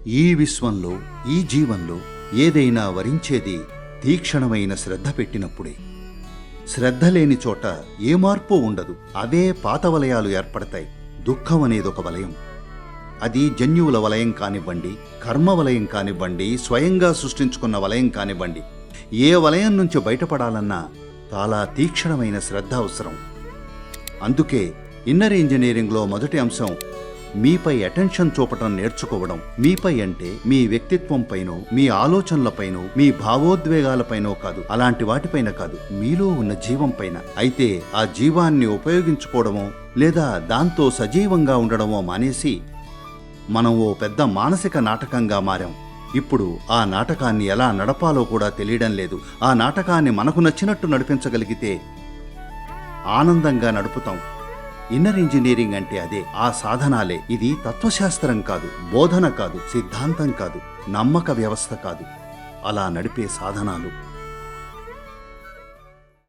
ఈ విశ్వంలో, ఈ జీవంలో ఏదైనా వరించేది తీక్షణమైన శ్రద్ధ పెట్టినప్పుడే. శ్రద్ధ లేని చోట ఏ మార్పు ఉండదు. అవే పాత వలయాలు ఏర్పడతాయి. దుఃఖం అనేదొక వలయం. అది జన్యువుల వలయం కానివ్వండి, కర్మ వలయం కానివ్వండి, స్వయంగా సృష్టించుకున్న వలయం కానివ్వండి, ఏ వలయం నుంచి బయటపడాలన్నా చాలా తీక్షణమైన శ్రద్ధ అవసరం. అందుకే ఇన్నర్ ఇంజనీరింగ్లో మొదటి అంశం మీపై అటెన్షన్ చూపటం నేర్చుకోవడం. మీపై అంటే మీ వ్యక్తిత్వంపైనో, మీ ఆలోచనలపైనో, మీ భావోద్వేగాలపైనో కాదు, అలాంటి వాటిపైన కాదు, మీలో ఉన్న జీవంపైన. అయితే ఆ జీవాన్ని ఉపయోగించుకోవడమో లేదా దాంతో సజీవంగా ఉండడమో మానేసి మనం ఓ పెద్ద మానసిక నాటకంగా మారాం. ఇప్పుడు ఆ నాటకాన్ని ఎలా నడపాలో కూడా తెలియడం లేదు. ఆ నాటకాన్ని మనకు నచ్చినట్టు నడిపించగలిగితే ఆనందంగా నడుపుతాం. ఇన్నర్ ఇంజనీరింగ్ అంటే అదే, ఆ సాధనాలే. ఇది తత్వశాస్త్రం కాదు, బోధన కాదు, సిద్ధాంతం కాదు, నమ్మక వ్యవస్థ కాదు. అలా నడిపే సాధనాలు.